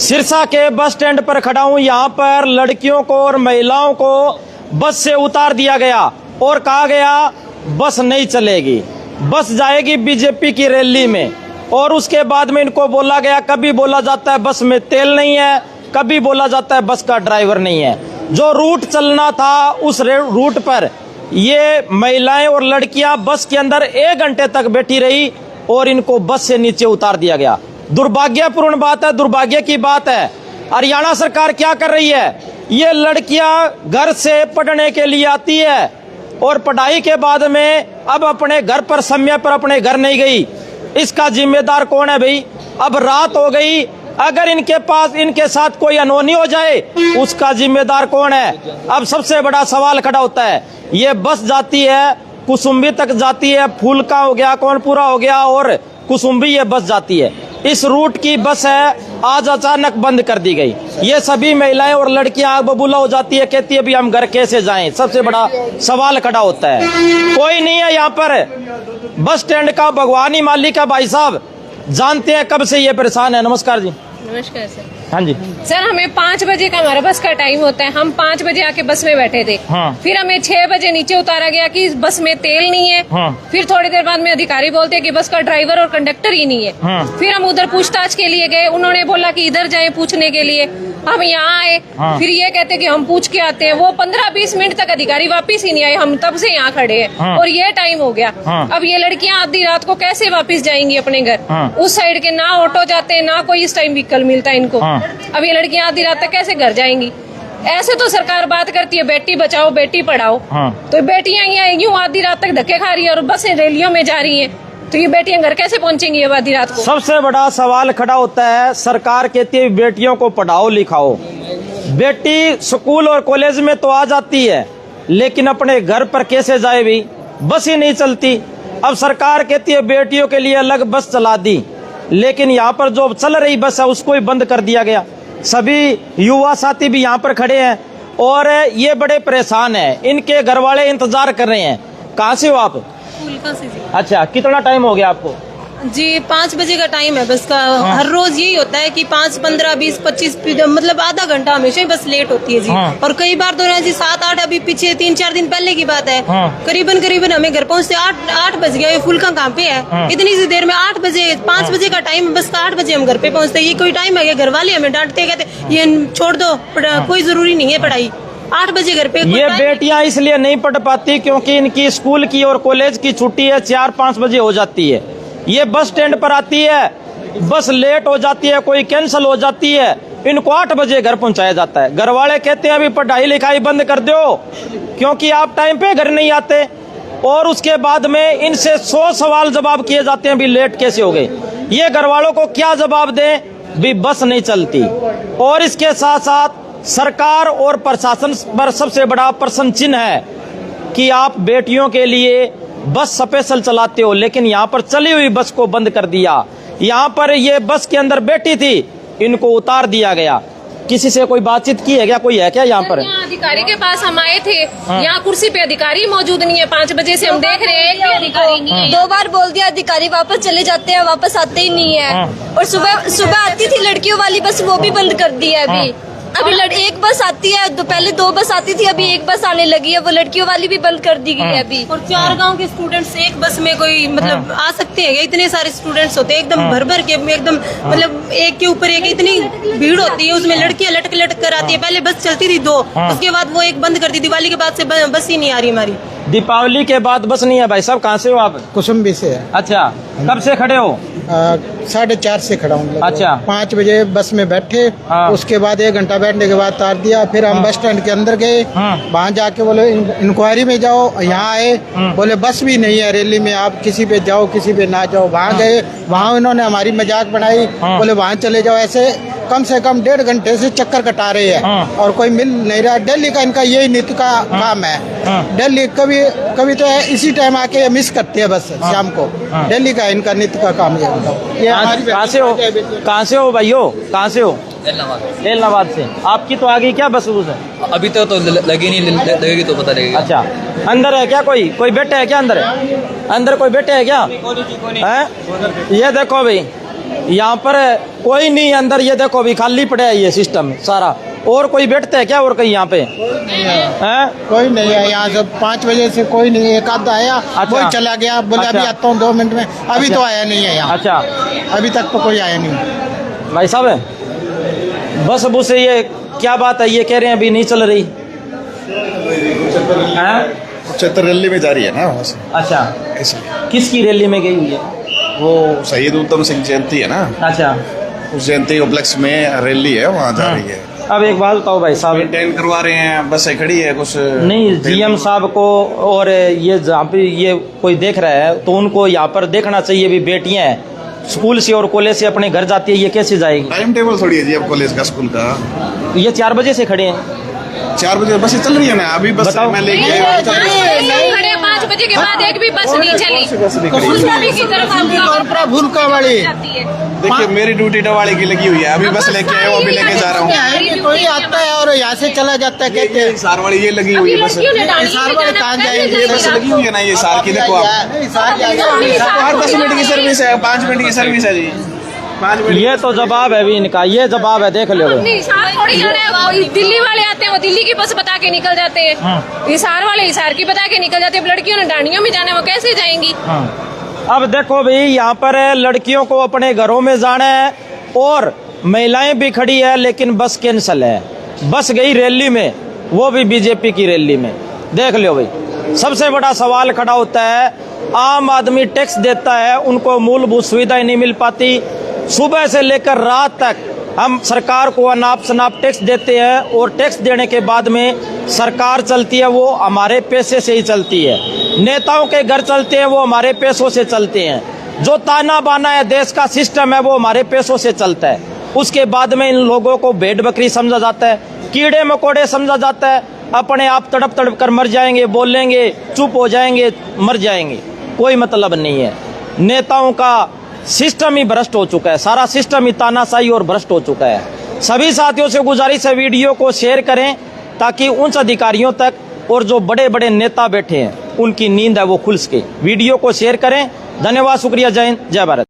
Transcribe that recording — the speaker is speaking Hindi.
सिरसा के बस स्टैंड पर खड़ा हूं। यहाँ पर लड़कियों को और महिलाओं को बस से उतार दिया गया और कहा गया बस नहीं चलेगी, बस जाएगी बीजेपी की रैली में। और उसके बाद में इनको बोला गया, कभी बोला जाता है बस में तेल नहीं है, कभी बोला जाता है बस का ड्राइवर नहीं है। जो रूट चलना था उस रूट पर ये महिलाएं और लड़कियां बस के अंदर 1 घंटे तक बैठी रही और इनको बस से नीचे उतार दिया गया। दुर्भाग्यपूर्ण बात है, दुर्भाग्य की बात है। हरियाणा सरकार क्या कर रही है? ये लड़कियां घर से पढ़ने के लिए आती है और पढ़ाई के बाद में अब अपने घर पर समय पर अपने घर नहीं गई। इसका जिम्मेदार कौन है भाई? अब रात हो गई, अगर इनके पास इनके साथ कोई अनहोनी हो जाए उसका जिम्मेदार कौन है? अब सबसे बड़ा सवाल खड़ा होता है। ये बस जाती है, कुसुम्बी तक जाती है, फूलका हो गया, कौनपुरा हो गया और कुसुम्बी ये बस जाती है। इस रूट की बस है, आज अचानक बंद कर दी गई। ये सभी महिलाएं और लड़कियां आग बबूला हो जाती है, कहती है अभी हम घर कैसे जाएं? सबसे बड़ा सवाल खड़ा होता है। कोई नहीं है यहाँ पर बस स्टैंड का, भगवानी मालिक का भाई साहब जानते हैं कब से ये परेशान है। नमस्कार जी। नमस्कार सर। हाँ जी सर, हमें 5 बजे का हमारा बस का टाइम होता है। हम 5 बजे आके बस में बैठे थे। हाँ। फिर हमें 6 बजे नीचे उतारा गया कि इस बस में तेल नहीं है। हाँ। फिर थोड़ी देर बाद में अधिकारी बोलते हैं कि बस का ड्राइवर और कंडक्टर ही नहीं है। हाँ। फिर हम उधर पूछताछ के लिए गए, उन्होंने बोला कि इधर जाएं पूछने के लिए। हम यहाँ आए। हाँ। फिर ये कहते कि हम पूछ के आते हैं। वो 15-20 मिनट तक अधिकारी वापिस ही नहीं आए। हम तब से यहाँ खड़े हैं। हाँ। और ये टाइम हो गया। हाँ। अब ये लड़कियां आधी रात को कैसे वापिस जाएंगी अपने घर? हाँ। उस साइड के ना ऑटो जाते हैं, ना कोई इस टाइम व्हीकल मिलता है इनको। हाँ। अब ये लड़कियां आधी रात तक कैसे घर जाएंगी? ऐसे तो सरकार बात करती है बेटी बचाओ बेटी पढ़ाओ। हाँ। तो बेटियां यूं आधी रात तक धक्के खा रही है और बसें रैलियों में जा रही हैं। तो ये बेटियां घर कैसे पहुंचेंगी अब आधी रात को? सबसे बड़ा सवाल खड़ा होता है। सरकार कहती है बेटियों को पढ़ाओ लिखाओ, बेटी स्कूल और कॉलेज में तो आ जाती है लेकिन अपने घर पर कैसे जाए भी? बस ही नहीं चलती। अब सरकार कहती है बेटियों के लिए अलग बस चला दी, लेकिन यहाँ पर जो चल रही बस है उसको ही बंद कर दिया गया। सभी युवा साथी भी यहाँ पर खड़े हैं और ये बड़े परेशान हैं। इनके घर वाले इंतजार कर रहे हैं। कहाँ से हो आप? फूलका से जी। अच्छा, कितना टाइम हो गया आपको? जी 5 बजे का टाइम है बस का। हर रोज यही होता है कि 5, 15, 20, 25 मतलब आधा घंटा हमेशा ही बस लेट होती है जी। और कई बार तो जी 7, 8 अभी पीछे 3-4 दिन पहले की बात है। करीबन हमें घर पहुंचते 8 बज गया। ये फुलका कहाँ पे है? इतनी सी देर में 8 बजे, 5 बजे का टाइम बस का, 8 बजे हम घर पे पहुंचते। ये कोई टाइम है? घर वाले हमें डांटते कहते ये छोड़ दो, कोई जरूरी नहीं है पढ़ाई। 8 बजे घर पे। ये बेटियां इसलिए नहीं पढ़ पाती क्योंकि इनकी स्कूल की और कॉलेज की छुट्टी है, 4-5 बजे हो जाती है। ये बस स्टैंड पर आती है, बस लेट हो जाती है, कोई कैंसिल हो जाती है, इनको 8 बजे घर पहुंचाया जाता है। घर वाले कहते हैं अभी पढ़ाई लिखाई बंद कर दो क्योंकि आप टाइम पे घर नहीं आते। और उसके बाद में इनसे 100 सवाल जवाब किए जाते हैं, भी लेट कैसे हो गए? ये घर वालों को क्या जवाब दें? भी बस नहीं चलती। और इसके साथ साथ सरकार और प्रशासन पर सबसे बड़ा प्रश्न चिन्ह है कि आप बेटियों के लिए बस स्पेशल चलाते हो, लेकिन यहाँ पर चली हुई बस को बंद कर दिया। यहाँ पर ये बस के अंदर बैठी थी, इनको उतार दिया गया। किसी से कोई बातचीत की है क्या? कोई है क्या यहाँ पर? अधिकारी के पास हम आए थे। यहाँ कुर्सी पे अधिकारी मौजूद नहीं है। 5 बजे से हम देख रहे हैं, एक भी अधिकारी नहीं है। 2 बार बोल दिया, अधिकारी वापस चले जाते हैं, वापस आते ही नहीं है। और सुबह आती थी लड़कियों वाली बस, वो भी बंद कर दी है अभी। अभी एक बस आती है, पहले 2 बस आती थी, अभी 1 बस आने लगी है। वो लड़कियों वाली भी बंद कर दी गई है अभी। और 4 गांव के स्टूडेंट्स एक बस में कोई मतलब आ सकते हैं? इतने सारे स्टूडेंट्स होते हैं एकदम भर भर के, एकदम मतलब एक के ऊपर एक, इतनी भीड़ होती है उसमें। लड़कियां लटक कर आती है। पहले बस चलती थी 2, उसके बाद वो एक बंद कर दी। दिवाली के बाद से बस ही नहीं आ रही हमारी। दीपावली के बाद बस नहीं है। भाई साहब कहाँ से हो आप? कुसुम्बी से है। अच्छा, कब से खड़े हो? 4:30 से खड़ा हूँ। अच्छा। 5 बजे बस में बैठे। उसके बाद 1 घंटा बैठने के बाद तार दिया। फिर हम बस स्टैंड के अंदर गए। वहाँ जाके बोले इंक्वायरी में जाओ। यहाँ आए, बोले बस भी नहीं है रैली में, आप किसी पे जाओ किसी पे ना जाओ। वहाँ गए, वहाँ उन्होंने हमारी मजाक बनाई, बोले वहाँ चले जाओ। ऐसे कम से कम 1.5 घंटे से चक्कर कटा रहे हैं और कोई मिल नहीं रहा। दिल्ली का इनका यही नित्य का काम है। दिल्ली कभी तो इसी टाइम आके मिस करते हैं बस शाम को। दिल्ली का इनका नित्य का काम है। कहाँ से हो? कहाँ से हो भाइयों? कहाँ से हो? एलनाबाद से। आपकी तो आ गई क्या बस? अभी तो लगी नहीं, लगेगी तो पता लगेगा। अच्छा, अंदर है क्या? कोई बैठे है क्या अंदर? अंदर कोई बैठे है क्या? ये देखो भाई, यहाँ पर कोई नहीं अंदर, ये देखो अभी खाली पड़ा है ये सिस्टम सारा। और कोई बैठता है क्या और कहीं यहाँ पे? हैं? कोई नहीं है यहाँ से 5 बजे से कोई नहीं, एक आधा आया कोई चला गया, बोले अभी आता हूँ 2 मिनट में, अभी तो आया नहीं है यहाँ। अच्छा, अभी तक तो कोई आया नहीं। भाई साहब बस अबू से ये क्या बात है, ये कह रहे हैं अभी नहीं चल रही हैं? उच्चतर रैली में जा रही है ना वहाँ से, अच्छा, इसलिए। किसकी रैली में गई हुई है? वो शहीद उधम सिंह जयंती है ना, अच्छा, उस जयंती के उपलक्ष्य में रैली है, वहाँ जा रही है। अब एक बात बताओ भाई साहब, मेंटेन करवा रहे हैं, बसें खड़ी है कुछ नहीं जीएम साहब को, और ये जहाँ पे ये कोई देख रहा है तो उनको यहाँ पर देखना चाहिए भी बेटियां हैं स्कूल से और कॉलेज से अपने घर जाती है, ये कैसे जाएगी? टाइम टेबल थोड़ी है जी अब कॉलेज का स्कूल का। ये 4 बजे से खड़े हैं, 4 बजे बसें चल रही है ना, अभी बस बताओ। मैं लेके खड़े 5 बजे के बाद एक भी बस नहीं चली। दूसरा भी की तरफ जाती है। देखिए मेरी ड्यूटी डवाड़ी की लगी हुई है, अभी बस लेके आया हूँ, अभी लेके जा रहा हूँ। कोई आता है और यहाँ से चला जाता है, कहते हैं सारवाड़ी ये लगी हुई है बस, सारवाड़ी कहाँ जाएगी? ये बस लगी हुई है ना, ये सार की देखो आप, हर 10 मिनट की सर्विस है, 5 मिनट की सर्विस है जी, 5 मिनट। ये तो जवाब है भी इनका, ये जवाब है, देख लो। नहीं सार थोड़ी जाना है, वो दिल्ली वाले आते हैं, वो दिल्ली की बस बता के निकल जाते हैं। हिसार वाले हिसार की बता के निकल जाते हैं। लड़कियों ने डांडियों में जाना है, वो कैसे जाएंगी? अब देखो भाई यहाँ पर लड़कियों को अपने घरों में जाना है और महिलाएं भी खड़ी है, लेकिन बस कैंसल है। बस गई रैली में, वो भी बीजेपी की रैली में। देख लो भाई, सबसे बड़ा सवाल खड़ा होता है, आम आदमी टैक्स देता है, उनको मूलभूत सुविधाएं नहीं मिल पाती। सुबह से लेकर रात तक हम सरकार को अनाप शनाप टैक्स देते हैं और टैक्स देने के बाद में सरकार चलती है, वो हमारे पैसे से ही चलती है। नेताओं के घर चलते हैं, वो हमारे पैसों से चलते हैं। जो ताना बाना है देश का सिस्टम है, वो हमारे पैसों से चलता है। उसके बाद में इन लोगों को भेड़ बकरी समझा जाता है, कीड़े मकोड़े समझा जाता है। अपने आप तड़प तड़प कर मर जाएंगे, बोलेंगे, चुप हो जाएंगे, मर जाएंगे, कोई मतलब नहीं है। नेताओं का सिस्टम ही भ्रष्ट हो चुका है, सारा सिस्टम ही तानाशाही और भ्रष्ट हो चुका है। सभी साथियों से गुजारिश है, वीडियो को शेयर करें ताकि उन अधिकारियों तक और जो बड़े बड़े नेता बैठे हैं उनकी नींद है वो खुल सके। वीडियो को शेयर करें। धन्यवाद, शुक्रिया, जय हिंद, जय भारत।